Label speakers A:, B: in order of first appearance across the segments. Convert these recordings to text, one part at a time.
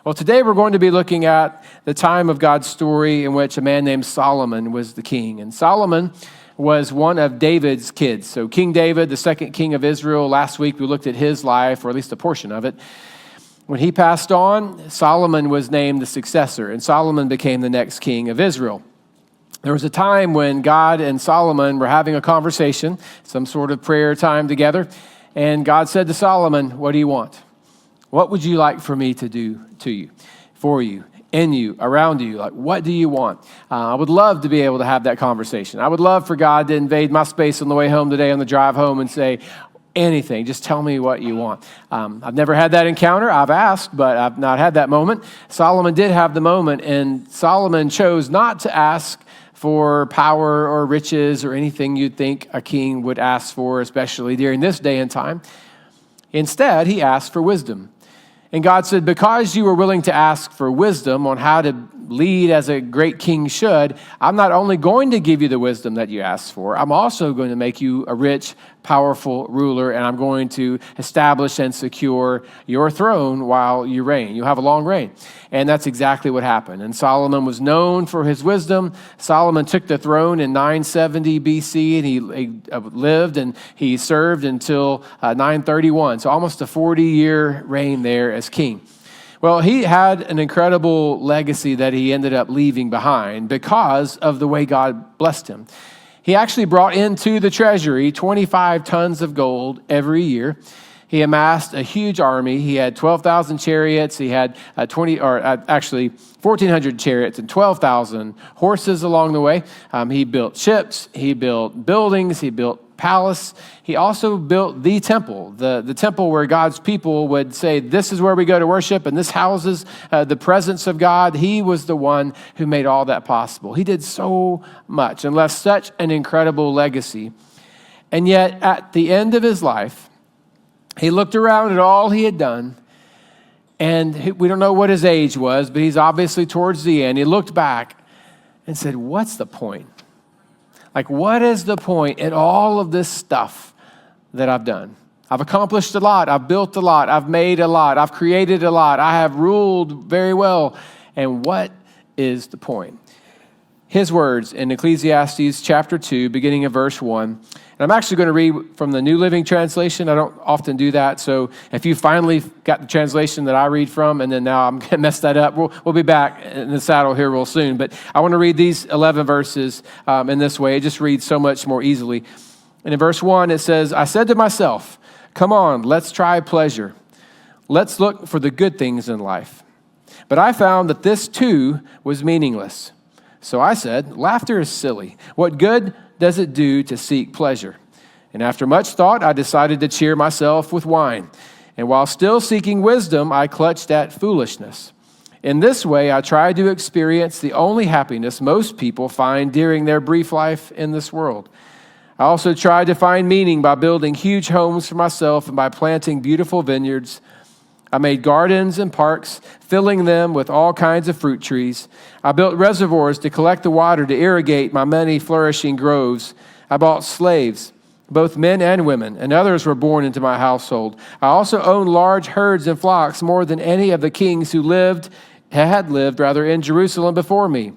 A: Well, today we're going to be looking at the time of God's story in which a man named Solomon was the king. And Solomon was one of David's kids. So King David, the second king of Israel, last week we looked at his life, or at least a portion of it. When he passed on, Solomon was named the successor, and Solomon became the next king of Israel. There was a time when God and Solomon were having a conversation, some sort of prayer time together, and God said to Solomon, "What do you want? What would you like for me to do to you, for you, in you, around you? Like, what do you want?" I would love to be able to have that conversation. I would love for God to invade my space on the way home today on the drive home and say, anything, just tell me what you want. I've never had that encounter. I've asked, but I've not had that moment. Solomon did have the moment, and Solomon chose not to ask for power or riches or anything you'd think a king would ask for, especially during this day and time. Instead, he asked for wisdom. And God said, because you were willing to ask for wisdom on how to lead as a great king should, I'm not only going to give you the wisdom that you asked for, I'm also going to make you a rich, powerful ruler, and I'm going to establish and secure your throne while you reign. You have a long reign. And that's exactly what happened. And Solomon was known for his wisdom. Solomon took the throne in 970 BC, and he lived and he served until 931. So almost a 40-year reign there as king. Well, he had an incredible legacy that he ended up leaving behind because of the way God blessed him. He actually brought into the treasury 25 tons of gold every year. He amassed a huge army. He had 12,000 chariots. He had 1,400 chariots and 12,000 horses along the way. He built ships. He built buildings. He built palace. He also built the temple, the temple where God's people would say, this is where we go to worship, and this houses the presence of God. He was the one who made all that possible. He did so much and left such an incredible legacy. And yet, at the end of his life, he looked around at all he had done, and we don't know what his age was, but he's obviously towards the end. He looked back and said, what's the point? Like, what is the point in all of this stuff that I've done? I've accomplished a lot. I've built a lot. I've made a lot. I've created a lot. I have ruled very well. And what is the point? His words in Ecclesiastes chapter 2, beginning of verse 1. And I'm actually going to read from the New Living Translation. I don't often do that. So if you finally got the translation that I read from, and then now I'm going to mess that up, we'll be back in the saddle here real soon. But I want to read these 11 verses in this way. It just reads so much more easily. And in verse 1, it says, I said to myself, come on, let's try pleasure. Let's look for the good things in life. But I found that this too was meaningless. So I said, laughter is silly. What good does it do to seek pleasure? And after much thought, I decided to cheer myself with wine. And while still seeking wisdom, I clutched at foolishness. In this way, I tried to experience the only happiness most people find during their brief life in this world. I also tried to find meaning by building huge homes for myself and by planting beautiful vineyards. I made gardens and parks, filling them with all kinds of fruit trees. I built reservoirs to collect the water to irrigate my many flourishing groves. I bought slaves, both men and women, and others were born into my household. I also owned large herds and flocks, more than any of the kings who had lived in Jerusalem before me.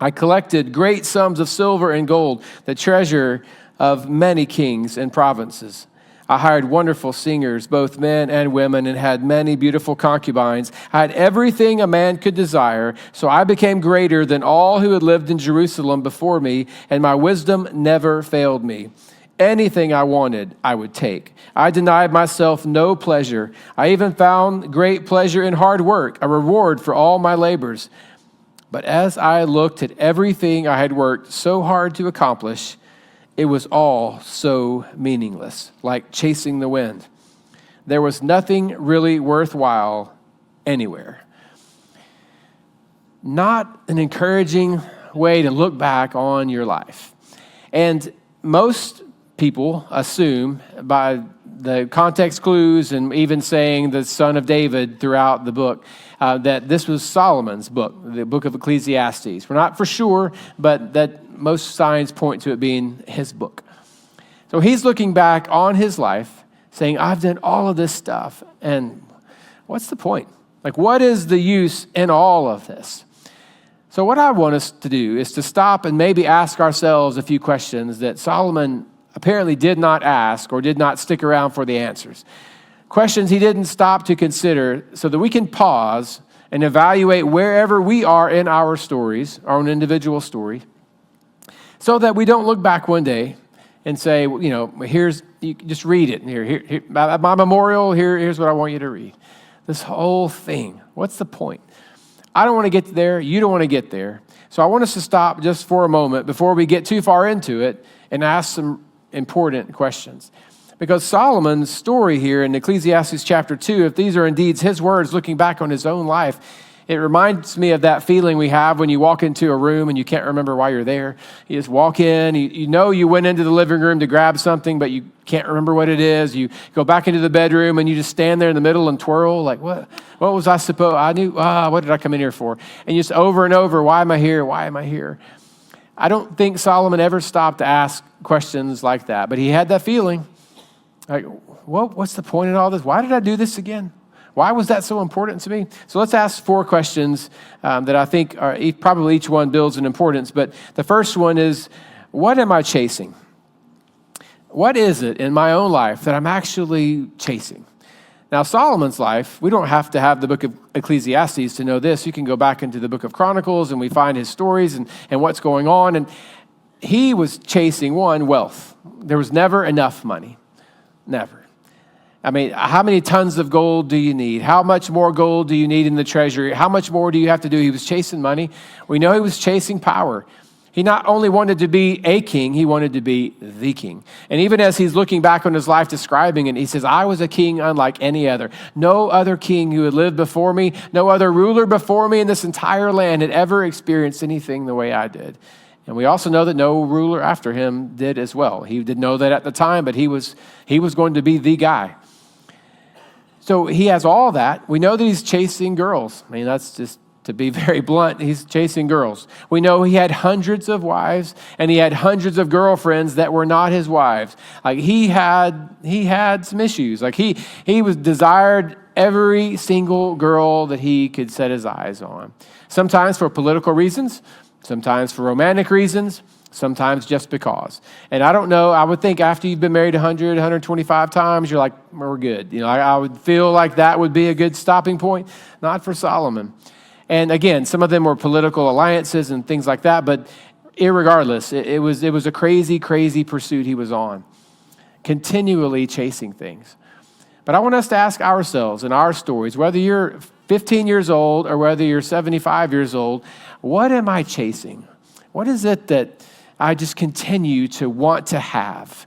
A: I collected great sums of silver and gold, the treasure of many kings and provinces. I hired wonderful singers, both men and women, and had many beautiful concubines. I had everything a man could desire, so I became greater than all who had lived in Jerusalem before me, and my wisdom never failed me. Anything I wanted, I would take. I denied myself no pleasure. I even found great pleasure in hard work, a reward for all my labors. But as I looked at everything I had worked so hard to accomplish, it was all so meaningless, like chasing the wind. There was nothing really worthwhile anywhere. Not an encouraging way to look back on your life. And most people assume by the context clues and even saying the son of David throughout the book, that this was Solomon's book, the book of Ecclesiastes. We're not for sure, but that most signs point to it being his book. So he's looking back on his life saying, I've done all of this stuff, and what's the point? Like, what is the use in all of this? So what I want us to do is to stop and maybe ask ourselves a few questions that Solomon apparently did not ask or did not stick around for the answers. Questions he didn't stop to consider so that we can pause and evaluate wherever we are in our stories, our own individual story, so that we don't look back one day and say, you just read it. Here, my memorial, here's what I want you to read. This whole thing, what's the point? I don't want to get there. You don't want to get there. So I want us to stop just for a moment before we get too far into it and ask some important questions. Because Solomon's story here in Ecclesiastes chapter 2, if these are indeed his words looking back on his own life, it reminds me of that feeling we have when you walk into a room and you can't remember why you're there. You just walk in, you know you went into the living room to grab something, but you can't remember what it is. You go back into the bedroom and you just stand there in the middle and twirl like, what was I supposed, what did I come in here for? And just over and over, why am I here? Why am I here? I don't think Solomon ever stopped to ask questions like that, but he had that feeling like, what's the point in all this? Why did I do this again? Why was that so important to me? So let's ask 4 questions that I think are probably each one builds in importance. But the first one is, what am I chasing? What is it in my own life that I'm actually chasing? Now, Solomon's life, we don't have to have the book of Ecclesiastes to know this. You can go back into the book of Chronicles and we find his stories and what's going on. And he was chasing, wealth. There was never enough money. Never. I mean, how many tons of gold do you need? How much more gold do you need in the treasury? How much more do you have to do? He was chasing money. We know he was chasing power. He not only wanted to be a king, he wanted to be the king. And even as he's looking back on his life, describing it, he says, I was a king unlike any other. No other king who had lived before me, no other ruler before me in this entire land had ever experienced anything the way I did. And we also know that no ruler after him did as well. He didn't know that at the time, but he was going to be the guy. So he has all that. We know that he's chasing girls. I mean, that's just to be very blunt. He's chasing girls. We know he had hundreds of wives and he had hundreds of girlfriends that were not his wives. Like he had some issues. Like he was desired every single girl that he could set his eyes on. Sometimes for political reasons, sometimes for romantic reasons, sometimes just because. And I don't know, I would think after you've been married 100, 125 times, you're like, we're good. I would feel like that would be a good stopping point. Not for Solomon. And again, some of them were political alliances and things like that, but irregardless, it was a crazy, crazy pursuit he was on, continually chasing things. But I want us to ask ourselves in our stories, whether you're 15 years old or whether you're 75 years old, what am I chasing? What is it that I just continue to want to have?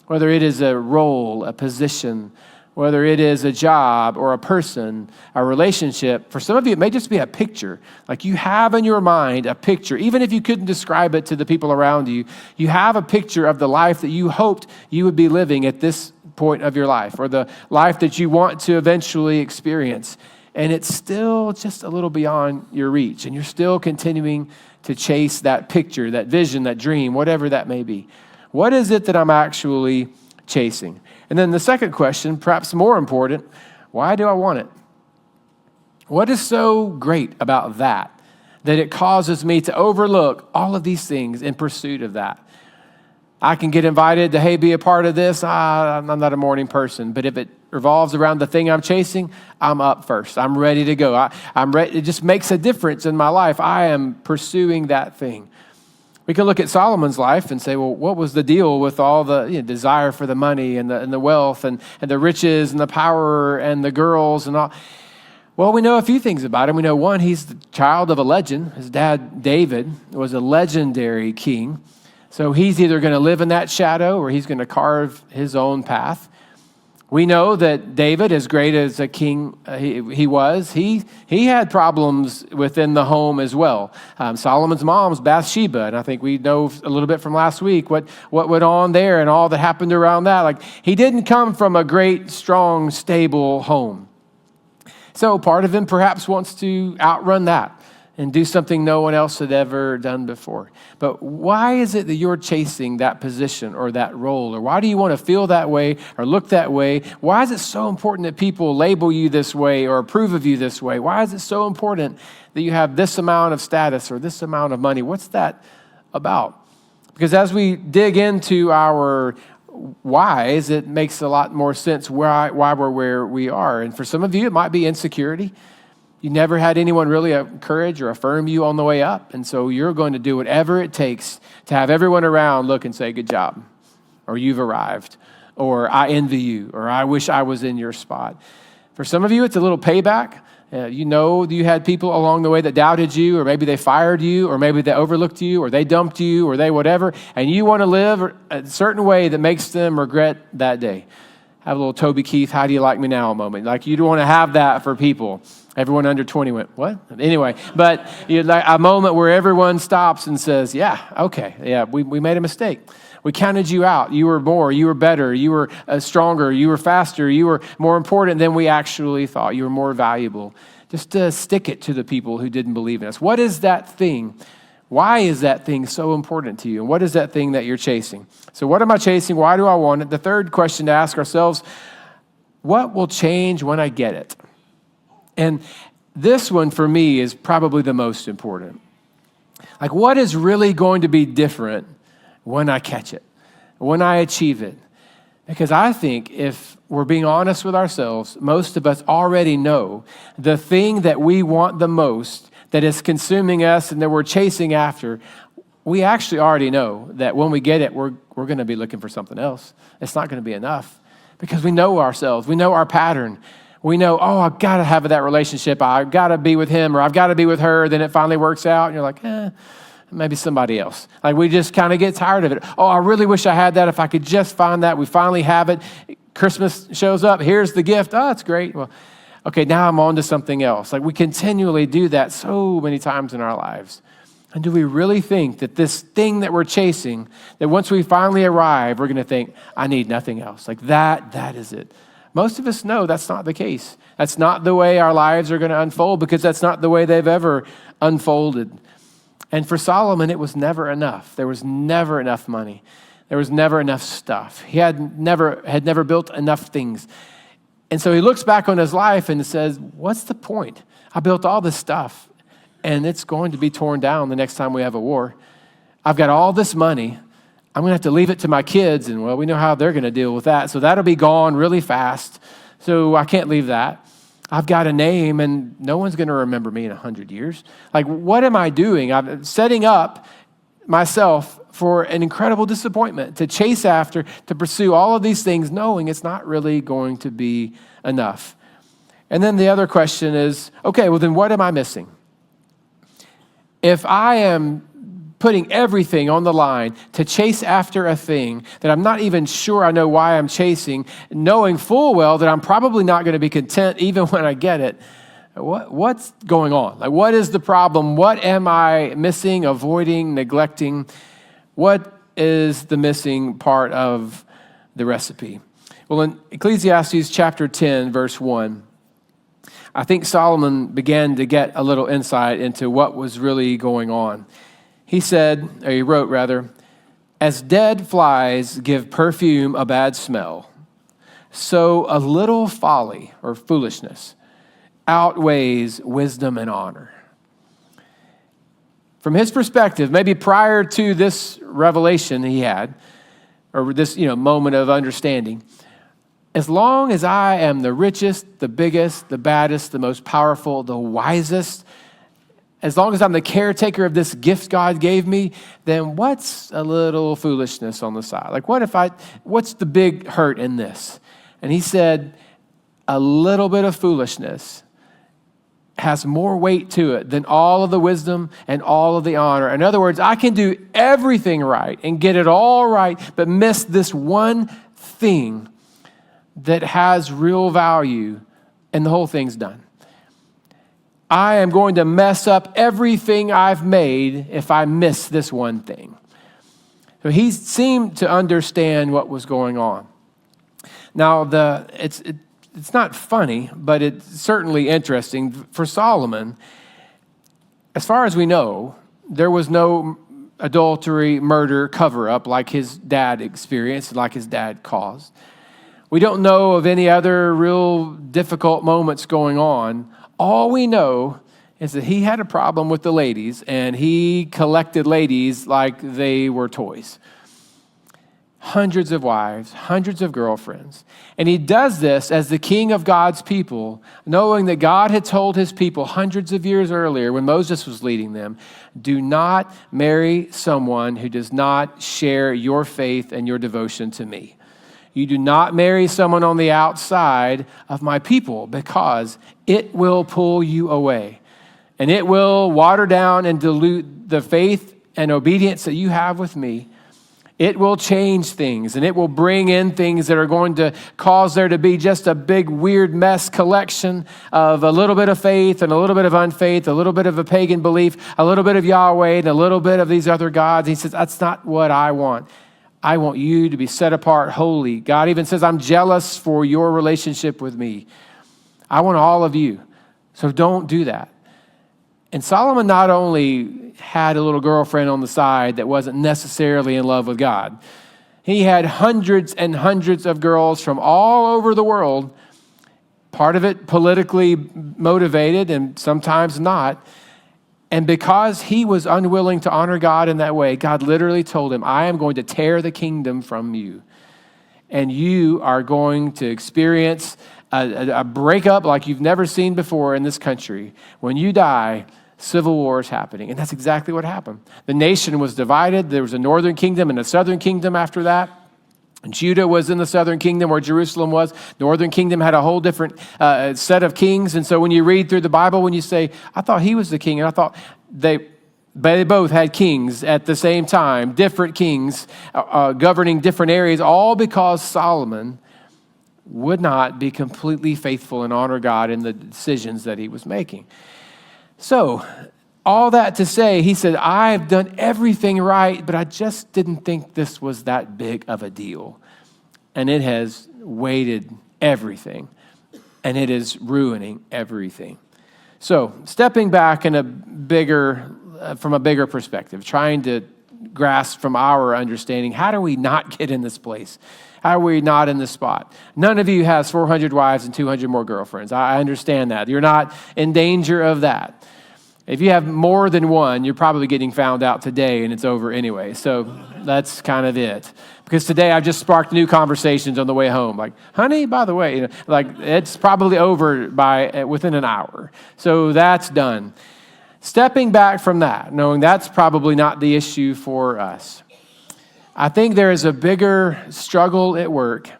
A: Whether it is a role, a position, whether it is a job or a person, a relationship. For some of you, it may just be a picture. Like you have in your mind a picture. Even if you couldn't describe it to the people around you, you have a picture of the life that you hoped you would be living at this point of your life, or the life that you want to eventually experience. And it's still just a little beyond your reach. And you're still continuing to chase that picture, that vision, that dream, whatever that may be. What is it that I'm actually chasing? And then the second question, perhaps more important, why do I want it? What is so great about that it causes me to overlook all of these things in pursuit of that? I can get invited to, hey, be a part of this. I'm not a morning person, but if it revolves around the thing I'm chasing, I'm up first. I'm ready to go. I'm ready. It just makes a difference in my life. I am pursuing that thing. We can look at Solomon's life and say, well, what was the deal with all the desire for the money and the wealth and the riches and the power and the girls and all? Well, we know a few things about him. We know, one, he's the child of a legend. His dad, David, was a legendary king. So he's either going to live in that shadow or he's going to carve his own path. We know that David, as great as a king he was, he had problems within the home as well. Solomon's mom's Bathsheba, and I think we know a little bit from last week what went on there and all that happened around that. Like, he didn't come from a great, strong, stable home. So part of him perhaps wants to outrun that. and do something no one else had ever done before. But why is it that you're chasing that position or that role? Or why do you want to feel that way or look that way? Why is it so important that people label you this way or approve of you this way? Why is it so important that you have this amount of status or this amount of money? What's that about? Because as we dig into our whys, it makes a lot more sense why we're where we are. And for some of you, it might be insecurity. You never had anyone really encourage or affirm you on the way up. And so you're going to do whatever it takes to have everyone around look and say, good job, or you've arrived, or I envy you, or I wish I was in your spot. For some of you, it's a little payback. You had people along the way that doubted you, or maybe they fired you, or maybe they overlooked you, or they dumped you, or they whatever, and you want to live a certain way that makes them regret that day. Have a little Toby Keith, how do you like me now moment. Like you don't want to have that for people. Everyone under 20 went, what? Anyway, but like a moment where everyone stops and says, we made a mistake. We counted you out. You were more, you were better, you were stronger, you were faster, you were more important than we actually thought. You were more valuable. Just to stick it to the people who didn't believe in us. What is that thing? Why is that thing so important to you? And what is that thing that you're chasing? So what am I chasing? Why do I want it? The third question to ask ourselves, what will change when I get it? And this one for me is probably the most important. Like what is really going to be different when I catch it, when I achieve it? Because I think if we're being honest with ourselves, most of us already know the thing that we want the most, that is consuming us and that we're chasing after, we actually already know that when we get it, we're going to be looking for something else. It's not going to be enough because we know ourselves. We know our pattern. We know, I've got to have that relationship. I've got to be with him or I've got to be with her. Then it finally works out. And you're like, maybe somebody else. Like we just kind of get tired of it. I really wish I had that. If I could just find that. We finally have it. Christmas shows up. Here's the gift. It's great. Well, okay, now I'm on to something else. Like we continually do that so many times in our lives. And do we really think that this thing that we're chasing, that once we finally arrive, we're going to think, I need nothing else. Like that is it. Most of us know that's not the case. That's not the way our lives are going to unfold because that's not the way they've ever unfolded. And for Solomon, it was never enough. There was never enough money. There was never enough stuff. He had never built enough things. And so he looks back on his life and says, what's the point? I built all this stuff and it's going to be torn down the next time we have a war. I've got all this money. I'm going to have to leave it to my kids, and we know how they're going to deal with that. So that'll be gone really fast. So I can't leave that. I've got a name, and no one's going to remember me in 100 years. Like, what am I doing? I'm setting up myself for an incredible disappointment, to chase after, to pursue all of these things, knowing it's not really going to be enough. And then the other question is, okay, well then what am I missing? If I am putting everything on the line to chase after a thing that I'm not even sure I know why I'm chasing, knowing full well that I'm probably not going to be content even when I get it, what's going on? Like, what is the problem? What am I missing, avoiding, neglecting? What is the missing part of the recipe? Well, in Ecclesiastes chapter 10, verse 1, I think Solomon began to get a little insight into what was really going on. He wrote rather, as dead flies give perfume a bad smell, so a little folly or foolishness outweighs wisdom and honor. From his perspective, maybe prior to this revelation he had, or this moment of understanding, as long as I am the richest, the biggest, the baddest, the most powerful, the wisest, as long as I'm the caretaker of this gift God gave me, then what's a little foolishness on the side? Like, what's the big hurt in this? And he said, a little bit of foolishness has more weight to it than all of the wisdom and all of the honor. In other words, I can do everything right and get it all right, but miss this one thing that has real value, and the whole thing's done. I am going to mess up everything I've made if I miss this one thing. So he seemed to understand what was going on. Now, it's not funny, but it's certainly interesting. For Solomon, As far as we know, there was no adultery, murder, cover-up like his dad experienced, like his dad caused. We don't know of any other real difficult moments going on. All we know is that he had a problem with the ladies, and he collected ladies like they were toys. Hundreds of wives, hundreds of girlfriends. And he does this as the king of God's people, knowing that God had told his people hundreds of years earlier when Moses was leading them, do not marry someone who does not share your faith and your devotion to me. You do not marry someone on the outside of my people, because it will pull you away. And it will water down and dilute the faith and obedience that you have with me. It will change things, and it will bring in things that are going to cause there to be just a big, weird mess collection of a little bit of faith and a little bit of unfaith, a little bit of a pagan belief, a little bit of Yahweh, and a little bit of these other gods. He says, that's not what I want. I want you to be set apart holy. God even says, I'm jealous for your relationship with me. I want all of you. So don't do that. And Solomon not only had a little girlfriend on the side that wasn't necessarily in love with God, he had hundreds and hundreds of girls from all over the world, part of it politically motivated and sometimes not. And because he was unwilling to honor God in that way, God literally told him, I am going to tear the kingdom from you. And you are going to experience a breakup like you've never seen before in this country. When you die, civil war is happening. And that's exactly what happened. The nation was divided. There was a northern kingdom and a southern kingdom after that. Judah was in the southern kingdom where Jerusalem was. Northern kingdom had a whole different set of kings. And so when you read through the Bible, when you say, I thought he was the king, and I thought they both had kings at the same time, different kings governing different areas, all because Solomon would not be completely faithful and honor God in the decisions that he was making. So, all that to say, he said, I've done everything right, but I just didn't think this was that big of a deal. And it has weighted everything, and it is ruining everything. So, stepping back from a bigger perspective, trying to grasp from our understanding, how do we not get in this place? How are we not in this spot? None of you has 400 wives and 200 more girlfriends. I understand that. You're not in danger of that. If you have more than one, you're probably getting found out today, and it's over anyway. So that's kind of it. Because today I've just sparked new conversations on the way home. Like, honey, by the way, it's probably over within an hour. So that's done. Stepping back from that, knowing that's probably not the issue for us, I think there is a bigger struggle at work.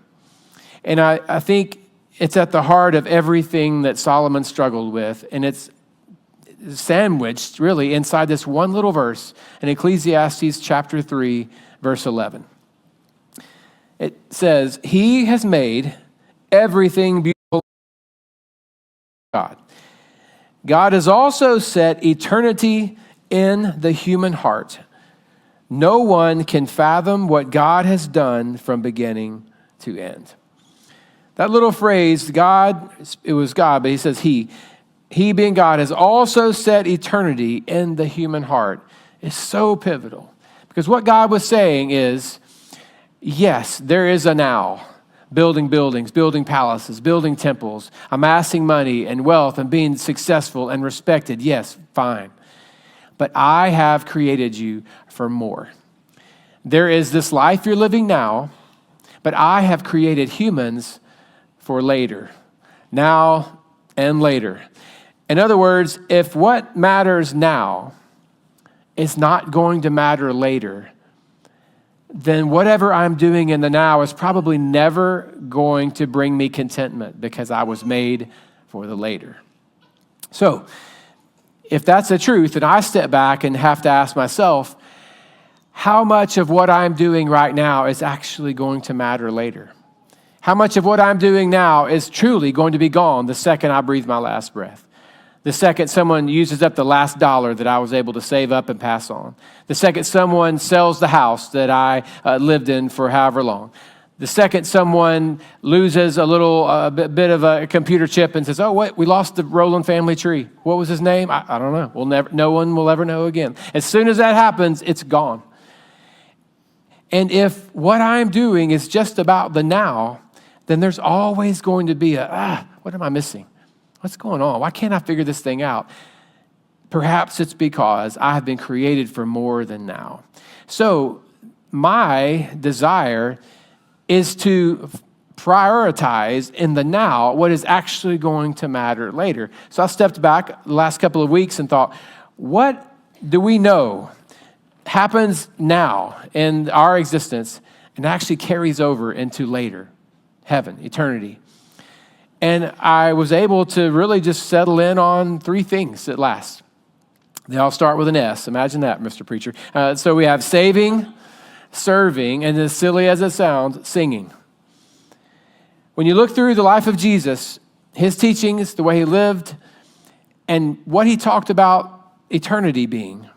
A: And I think it's at the heart of everything that Solomon struggled with. And it's sandwiched really inside this one little verse in Ecclesiastes chapter 3, verse 11. It says, he has made everything beautiful. God has also set eternity in the human heart. No one can fathom what God has done from beginning to end. That little phrase, God, it was God, but he says he being God has also set eternity in the human heart, is so pivotal. Because what God was saying is, yes, there is a now. Building buildings, building palaces, building temples, amassing money and wealth and being successful and respected. Yes, fine. But I have created you for more. There is this life you're living now, but I have created humans for later, now and later. In other words, if what matters now is not going to matter later, then whatever I'm doing in the now is probably never going to bring me contentment, because I was made for the later. So, if that's the truth, then I step back and have to ask myself, how much of what I'm doing right now is actually going to matter later? How much of what I'm doing now is truly going to be gone the second I breathe my last breath? The second someone uses up the last dollar that I was able to save up and pass on. The second someone sells the house that I lived in for however long. The second someone loses a little bit of a computer chip and says, oh, wait, we lost the Roland family tree. What was his name? I don't know. No one will ever know again. As soon as that happens, it's gone. And if what I'm doing is just about the now, then there's always going to be what am I missing? What's going on? Why can't I figure this thing out? Perhaps it's because I have been created for more than now. So my desire is to prioritize in the now what is actually going to matter later. So I stepped back the last couple of weeks and thought, what do we know happens now in our existence and actually carries over into later, heaven, eternity? And I was able to really just settle in on three things at last. They all start with an S. Imagine that, Mr. Preacher. So we have saving, serving, and as silly as it sounds, singing. When you look through the life of Jesus, his teachings, the way he lived, and what he talked about eternity being,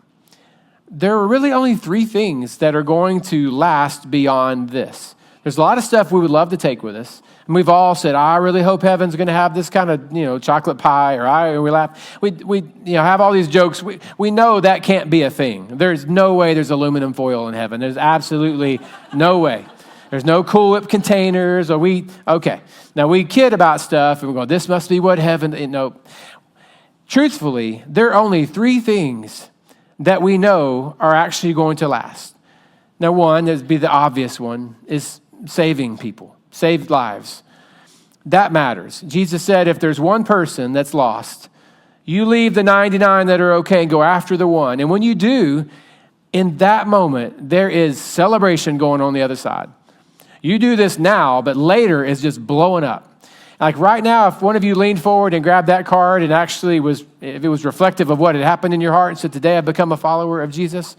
A: there are really only three things that are going to last beyond this. There's a lot of stuff we would love to take with us. And we've all said, I really hope heaven's going to have this kind of, chocolate pie, or we laugh. We have all these jokes. We know that can't be a thing. There's no way there's aluminum foil in heaven. There's absolutely no way. There's no Cool Whip containers, okay. Now we kid about stuff and we go, this must be what heaven, no. Truthfully, there are only three things that we know are actually going to last. Now one, that'd be the obvious one, is saving people. Saved lives. That matters. Jesus said, if there's one person that's lost, you leave the 99 that are okay and go after the one. And when you do, in that moment, there is celebration going on the other side. You do this now, but later is just blowing up. Like right now, if one of you leaned forward and grabbed that card and actually if it was reflective of what had happened in your heart and said, today I've become a follower of Jesus,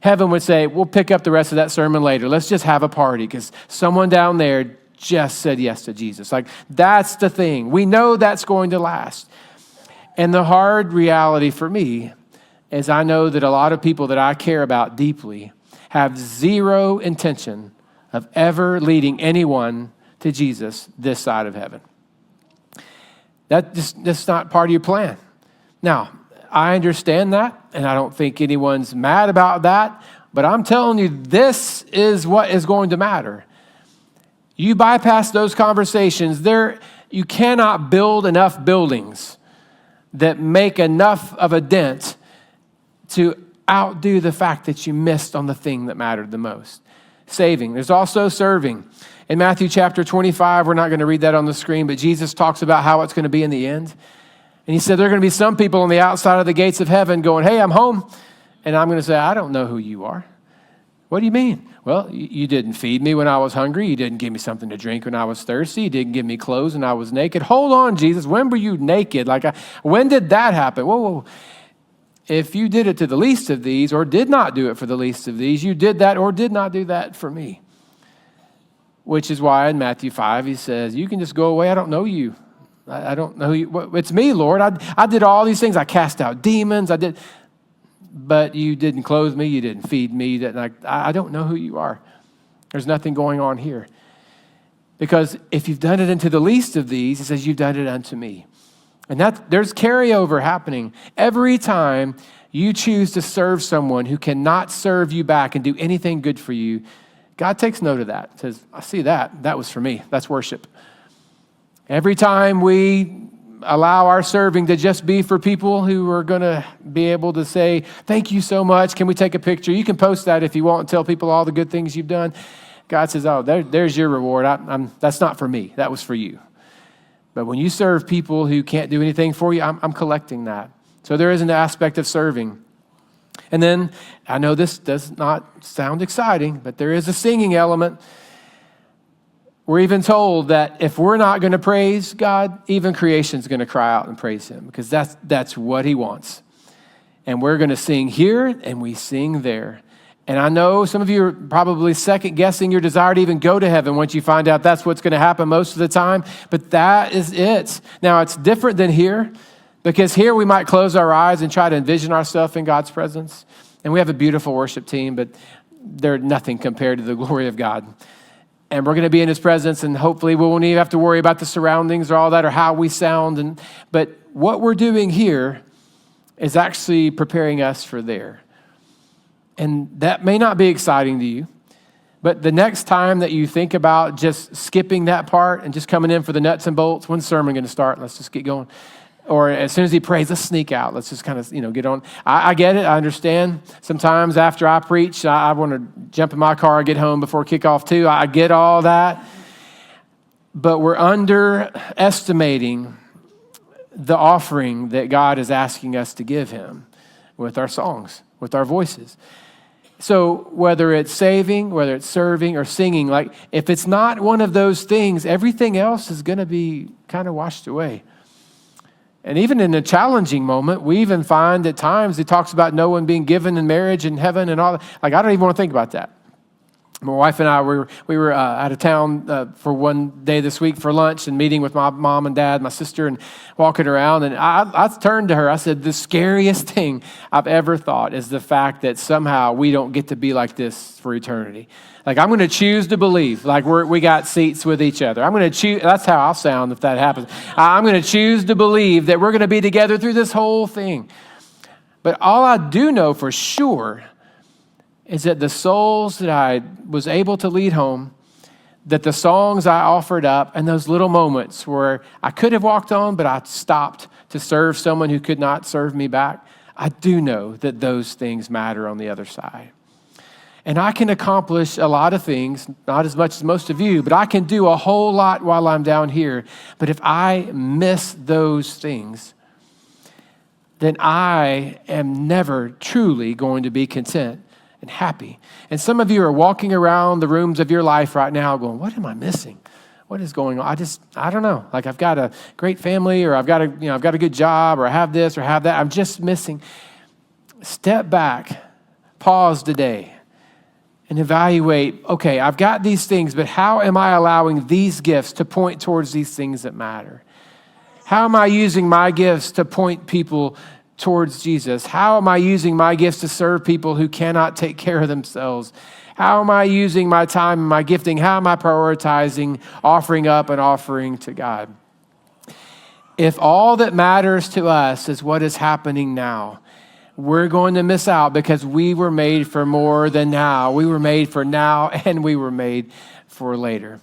A: heaven would say, we'll pick up the rest of that sermon later. Let's just have a party because someone down there just said yes to Jesus. Like, that's the thing. We know that's going to last. And the hard reality for me is I know that a lot of people that I care about deeply have zero intention of ever leading anyone to Jesus this side of heaven. That's not part of your plan. Now, I understand that, and I don't think anyone's mad about that, but I'm telling you, this is what is going to matter. You bypass those conversations. You cannot build enough buildings that make enough of a dent to outdo the fact that you missed on the thing that mattered the most. Saving. There's also serving. In Matthew chapter 25, we're not going to read that on the screen, but Jesus talks about how it's going to be in the end. And he said there are going to be some people on the outside of the gates of heaven going, hey, I'm home. And I'm going to say, I don't know who you are. What do you mean? Well, you didn't feed me when I was hungry. You didn't give me something to drink when I was thirsty. You didn't give me clothes when I was naked. Hold on, Jesus. When were you naked? When did that happen? Whoa. If you did it to the least of these or did not do it for the least of these, you did that or did not do that for me. Which is why in Matthew 5, he says, you can just go away. I don't know you. I don't know who you. It's me, Lord. I did all these things. I cast out demons. But you didn't clothe me, you didn't feed me, I don't know who you are. There's nothing going on here. Because if you've done it unto the least of these, he says, you've done it unto me. And there's carryover happening. Every time you choose to serve someone who cannot serve you back and do anything good for you, God takes note of that. He says, I see that. That was for me. That's worship. Every time we allow our serving to just be for people who are going to be able to say, thank you so much. Can we take a picture? You can post that if you want and tell people all the good things you've done. God says, oh, there's your reward. That's not for me. That was for you. But when you serve people who can't do anything for you, I'm collecting that. So there is an aspect of serving. And then I know this does not sound exciting, but there is a singing element. We're even told that if we're not going to praise God, even creation's going to cry out and praise him because that's what he wants. And we're going to sing here and we sing there. And I know some of you are probably second guessing your desire to even go to heaven once you find out that's what's going to happen most of the time. But that is it. Now it's different than here because here we might close our eyes and try to envision ourselves in God's presence. And we have a beautiful worship team, but they're nothing compared to the glory of God. and we're going to be in his presence, and hopefully we won't even have to worry about the surroundings or all that or how we sound. But what we're doing here is actually preparing us for there. And that may not be exciting to you, but the next time that you think about just skipping that part and just coming in for the nuts and bolts, when's the sermon going to start? Let's just get going. Or as soon as he prays, let's sneak out. Let's just kind of, get on. I get it. I understand. Sometimes after I preach, I want to jump in my car and get home before kickoff too. I get all that. But we're underestimating the offering that God is asking us to give him with our songs, with our voices. So whether it's saving, whether it's serving or singing, like if it's not one of those things, everything else is going to be kind of washed away. And even in a challenging moment, we even find at times he talks about no one being given in marriage in heaven and all that. Like, I don't even want to think about that. My wife and I, we were out of town for one day this week for lunch and meeting with my mom and dad, my sister, and walking around. And I turned to her. I said, the scariest thing I've ever thought is the fact that somehow we don't get to be like this for eternity. Like, I'm going to choose to believe, like we got seats with each other. I'm going to choose, that's how I'll sound if that happens. I'm going to choose to believe that we're going to be together through this whole thing. But all I do know for sure is that the souls that I was able to lead home, that the songs I offered up, and those little moments where I could have walked on, but I stopped to serve someone who could not serve me back, I do know that those things matter on the other side. And I can accomplish a lot of things, not as much as most of you, but I can do a whole lot while I'm down here. But if I miss those things, then I am never truly going to be content and happy. And some of you are walking around the rooms of your life right now going, what am I missing? What is going on? I don't know. Like, I've got a great family, or I've got a good job, or I have this or have that. I'm just missing. Step back, pause today, and evaluate, okay, I've got these things, but how am I allowing these gifts to point towards these things that matter? How am I using my gifts to point people towards Jesus? How am I using my gifts to serve people who cannot take care of themselves? How am I using my time and my gifting? How am I prioritizing offering up and offering to God? If all that matters to us is what is happening now, we're going to miss out, because we were made for more than now. We were made for now, and we were made for later.